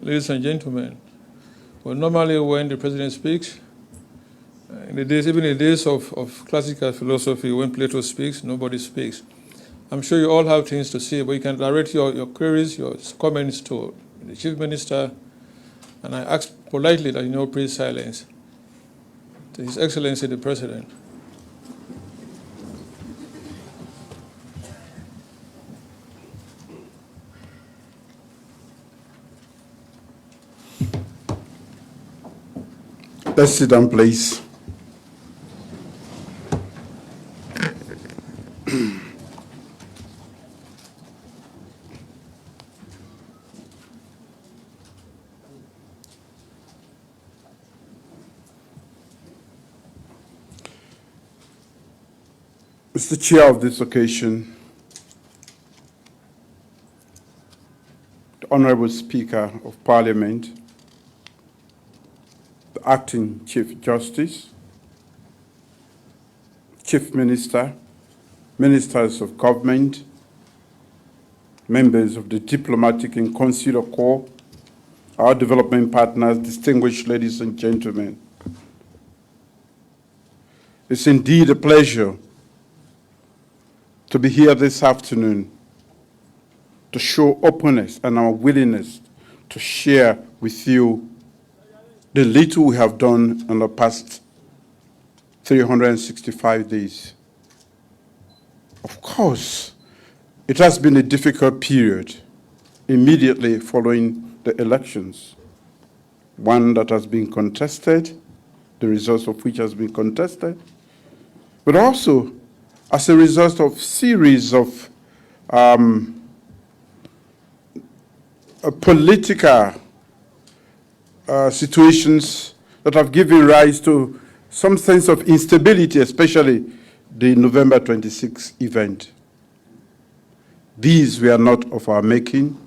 ladies and gentlemen. Well, normally when the president speaks, in the days, even in the days of classical philosophy, when Plato speaks, nobody speaks. I'm sure you all have things to say, but you can direct your queries, your comments to the Chief Minister, and I ask politely that you please silence. To His Excellency the President. Let's sit down, please. Mr. Chair of this occasion, the Honorable Speaker of Parliament, the Acting Chief Justice, Chief Minister, Ministers of Government, members of the Diplomatic and Consular Corps, our development partners, distinguished ladies and gentlemen. It's indeed a pleasure to be here this afternoon to show openness and our willingness to share with you the little we have done in the past 365 days. Of course, it has been a difficult period immediately following the elections, one that has been contested, the results of which has been contested, but also as a result of series of political situations that have given rise to some sense of instability, especially the November 26th event. These were not of our making.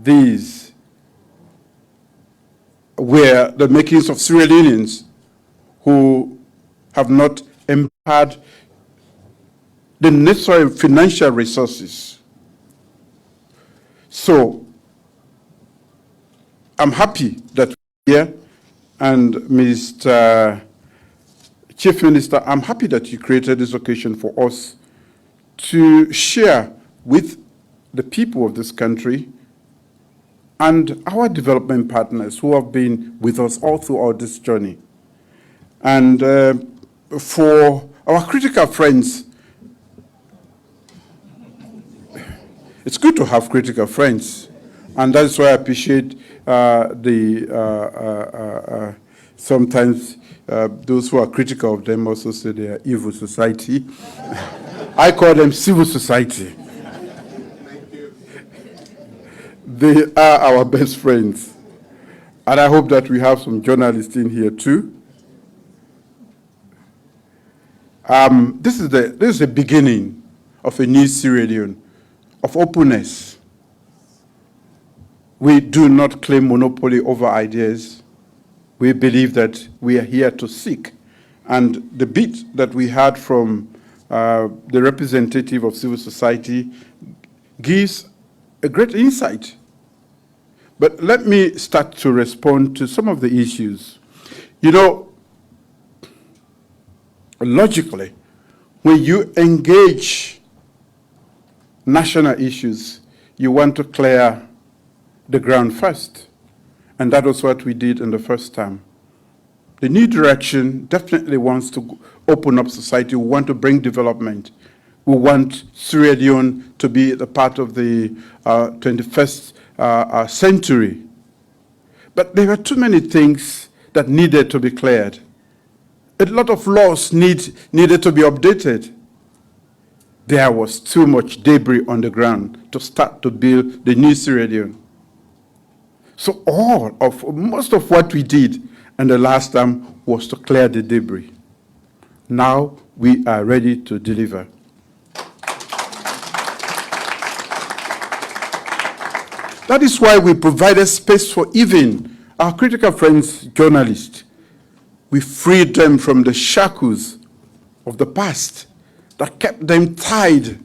These were the makings of Sierra Leoneans who have not empowered the necessary financial resources. So I'm happy that we're here, and Mr. Chief Minister, I'm happy that you created this occasion for us to share with the people of this country and our development partners who have been with us all throughout this journey. And for our critical friends, it's good to have critical friends, and that's why I appreciate sometimes those who are critical of them also say they are evil society. I call them civil society. Thank you. They are our best friends. And I hope that we have some journalists in here too. This is the beginning of a new Sierra Leone, of openness. We do not claim monopoly over ideas. We believe that we are here to seek. And the bit that we had from the representative of civil society gives a great insight. But let me start to respond to some of the issues. You know, logically, when you engage national issues, you want to clear the ground first. And that was what we did in the first term. The new direction definitely wants to open up society. We want to bring development. We want Sierra Leone to be the part of the 21st century. But there were too many things that needed to be cleared. A lot of laws needed to be updated. There was too much debris on the ground to start to build the new Sierra Leone. So most of what we did in the last time was to clear the debris. Now we are ready to deliver. That is why we provided space for even our critical friends, journalists. We freed them from the shackles of the past that kept them tied.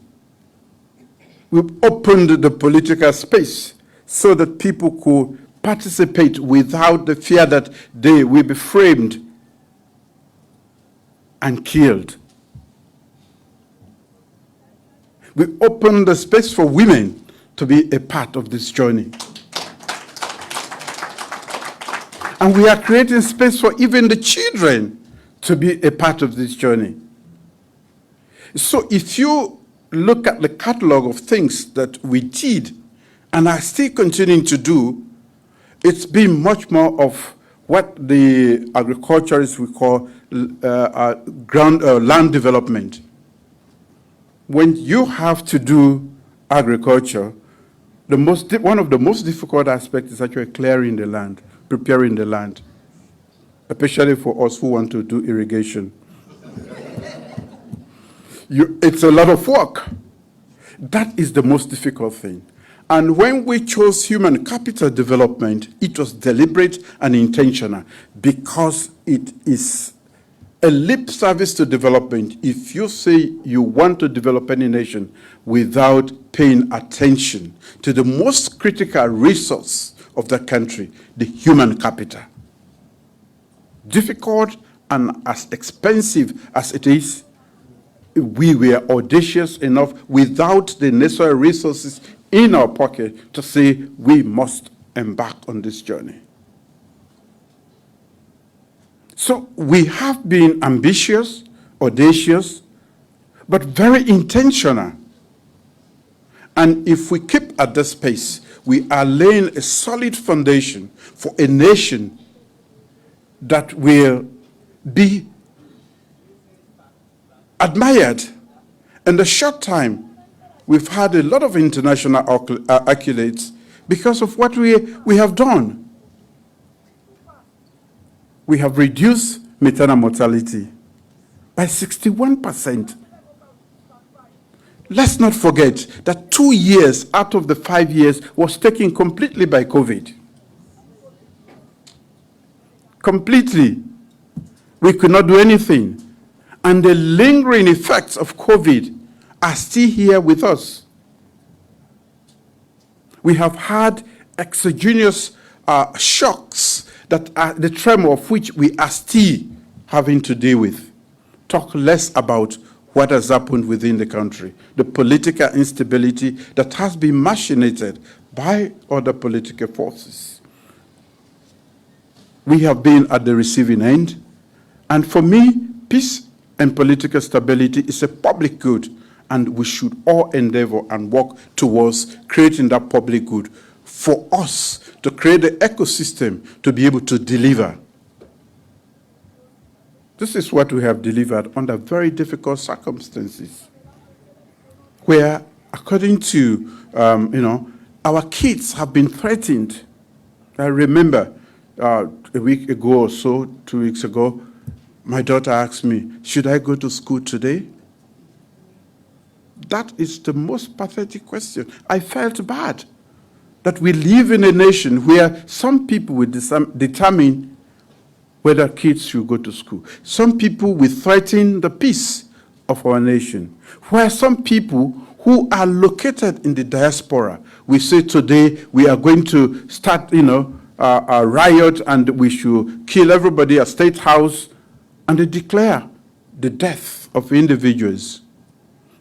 We opened the political space so that people could participate without the fear that they will be framed and killed. We open the space for women to be a part of this journey. And we are creating space for even the children to be a part of this journey. So if you look at the catalog of things that we did and are still continuing to do, it's been much more of what the agriculturists we call land development. When you have to do agriculture, one of the most difficult aspects is actually clearing the land, preparing the land, especially for us who want to do irrigation. It's a lot of work. That is the most difficult thing. And when we chose human capital development, it was deliberate and intentional because it is a lip service to development if you say you want to develop any nation without paying attention to the most critical resource of the country, the human capital. Difficult and as expensive as it is, we were audacious enough without the necessary resources in our pocket to say we must embark on this journey. So we have been ambitious, audacious, but very intentional. And if we keep at this pace, we are laying a solid foundation for a nation that will be admired. In the short time, we've had a lot of international accolades because of what we have done. We have reduced maternal mortality by 61%. Let's not forget that 2 years out of the 5 years was taken completely by COVID. Completely. We could not do anything. And the lingering effects of COVID are still here with us. We have had exogenous shocks that are the tremor of which we are still having to deal with. Talk less about what has happened within the country, the political instability that has been machinated by other political forces. We have been at the receiving end, and for me, peace and political stability is a public good, and we should all endeavor and work towards creating that public good for us to create the ecosystem to be able to deliver. This is what we have delivered under very difficult circumstances, where, according to, our kids have been threatened. I remember a week ago or so, 2 weeks ago, my daughter asked me, should I go to school today? That is the most pathetic question. I felt bad that we live in a nation where some people will determine whether kids should go to school. Some people will threaten the peace of our nation. Where some people who are located in the diaspora, we say today we are going to start, a riot and we should kill everybody at State House, and they declare the death of individuals.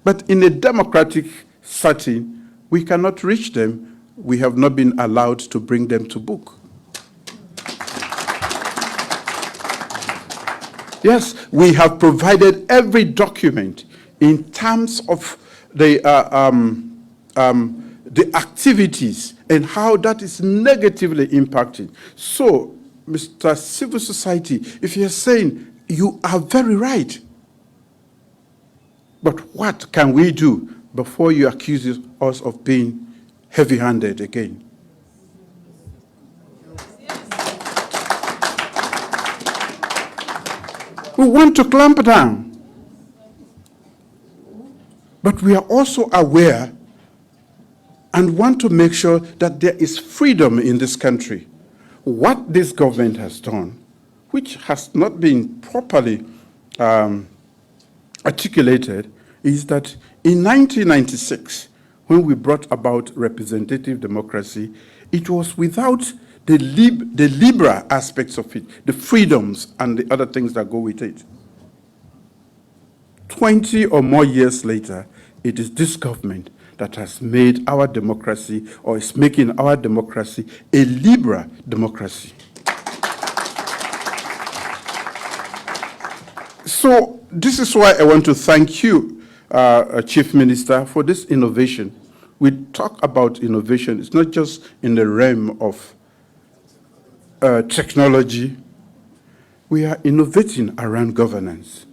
But in a democratic setting, we cannot reach them. We have not been allowed to bring them to book. Yes, we have provided every document in terms of the activities and how that is negatively impacting. So, Mr. Civil Society, if you're saying you are very right, but what can we do before you accuse us of being heavy-handed again? We want to clamp down. But we are also aware and want to make sure that there is freedom in this country. What this government has done, which has not been properly articulated, is that in 1996, when we brought about representative democracy, It was without the liberal aspects of it, the freedoms and the other things that go with it. 20 or more years later, it is this government that has made our democracy, or is making our democracy, a liberal democracy. So this is why I want to thank you, Chief Minister, for this innovation. We talk about innovation. It's not just in the realm of technology. We are innovating around governance.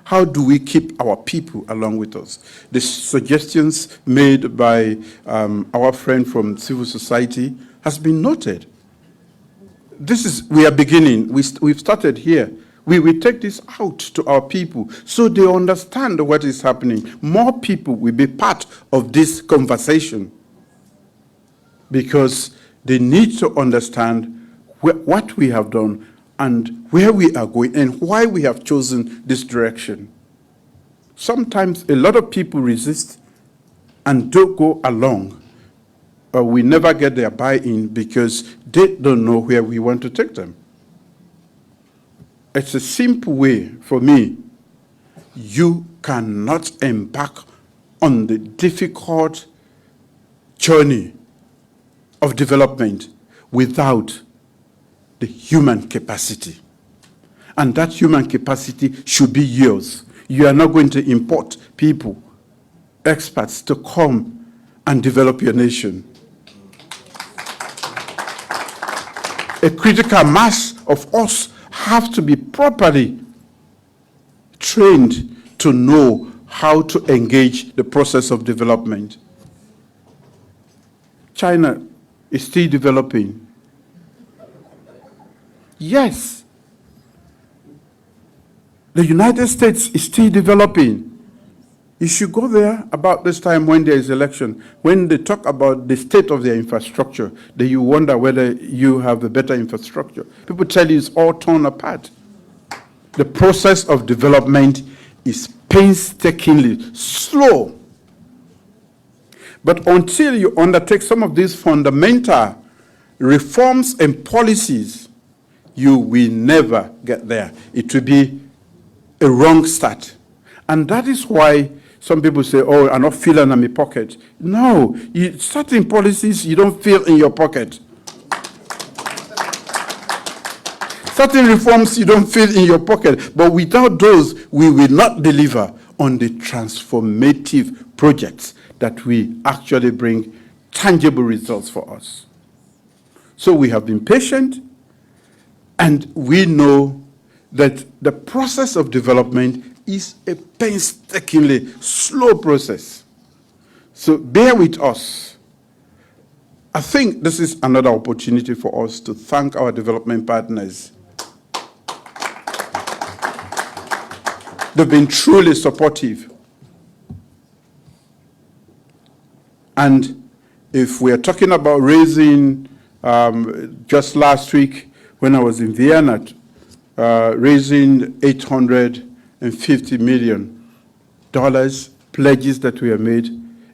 How do we keep our people along with us? The suggestions made by our friend from civil society has been noted. We are beginning. We've started here. We will take this out to our people so they understand what is happening. More people will be part of this conversation because they need to understand what we have done and where we are going and why we have chosen this direction. Sometimes a lot of people resist and don't go along. We never get their buy-in because they don't know where we want to take them. It's a simple way for me. You cannot embark on the difficult journey of development without the human capacity. And that human capacity should be yours. You are not going to import people, experts, to come and develop your nation. A critical mass of us have to be properly trained to know how to engage the process of development. China is still developing. Yes. The United States is still developing. You should go there about this time when there is election. When they talk about the state of their infrastructure, then you wonder whether you have a better infrastructure. People tell you it's all torn apart. The process of development is painstakingly slow. But until you undertake some of these fundamental reforms and policies, you will never get there. It will be a wrong start. And that is why some people say, oh, I'm not feeling in my pocket. No, certain policies you don't feel in your pocket. Certain reforms you don't feel in your pocket. But without those, we will not deliver on the transformative projects that we actually bring tangible results for us. So we have been patient, and we know that the process of development is a painstakingly slow process. So bear with us. I think this is another opportunity for us to thank our development partners. They've been truly supportive. And if we are talking about raising, just last week when I was in Vienna, raising $850 million pledges that we have made.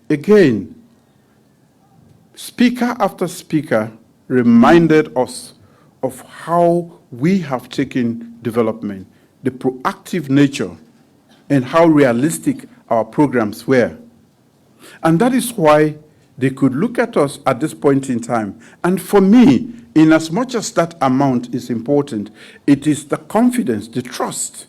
Again, speaker after speaker reminded us of how we have taken development, the proactive nature, and how realistic our programs were. And that is why they could look at us at this point in time. And for me, in as much as that amount is important, it is the confidence, the trust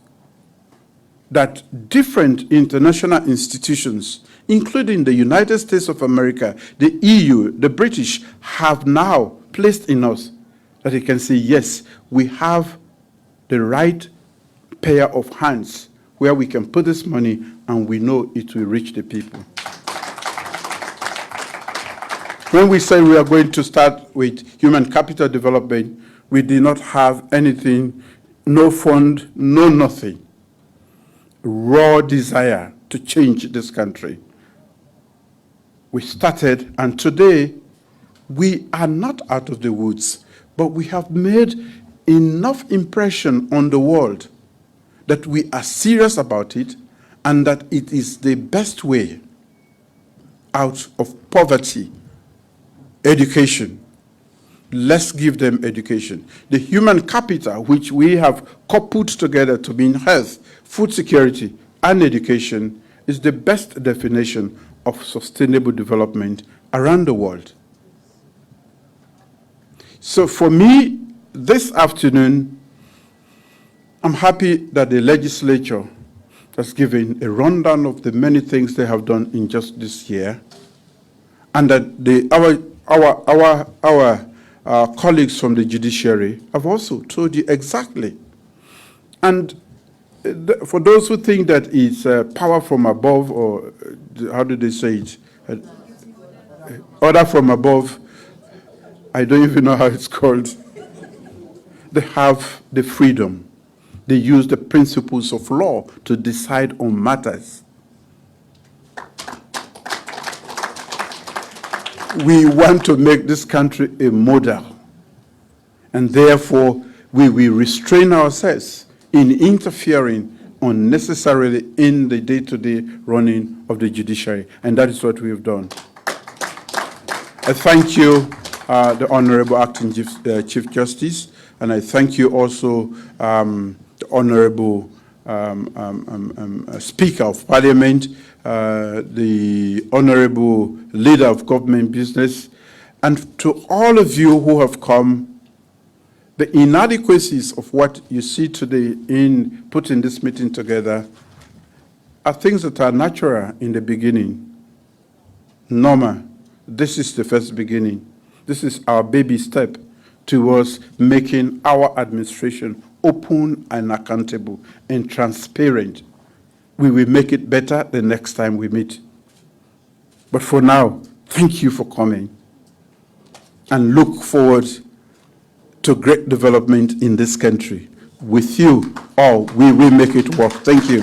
that different international institutions, including the United States of America, the EU, the British, have now placed in us, that they can say, yes, we have the right pair of hands where we can put this money and we know it will reach the people. When we say we are going to start with human capital development, we did not have anything, no fund, no nothing. Raw desire to change this country. We started, and today we are not out of the woods, but we have made enough impression on the world that we are serious about it and that it is the best way out of poverty, education, let's give them education. The human capital, which we have coupled together to mean health, food security, and education, is the best definition of sustainable development around the world. So for me, this afternoon, I'm happy that the legislature has given a rundown of the many things they have done in just this year, and that our colleagues from the judiciary have also told you exactly. And for those who think that it's power from above, or how do they say it? Order from above, I don't even know how it's called. They have the freedom. They use the principles of law to decide on matters. We want to make this country a model, and therefore we will restrain ourselves in interfering unnecessarily in the day-to-day running of the judiciary, and that is what we have done. I thank you, the Honorable Acting Chief Justice, and I thank you also, the Honorable Speaker of Parliament, the Honorable Leader of Government Business, and to all of you who have come. The inadequacies of what you see today in putting this meeting together are things that are natural in the beginning, normal. This is the first beginning. This is our baby step towards making our administration open and accountable and transparent. We will make it better the next time we meet. But for now, thank you for coming, and look forward to great development in this country. With you all, we will make it work. Thank you.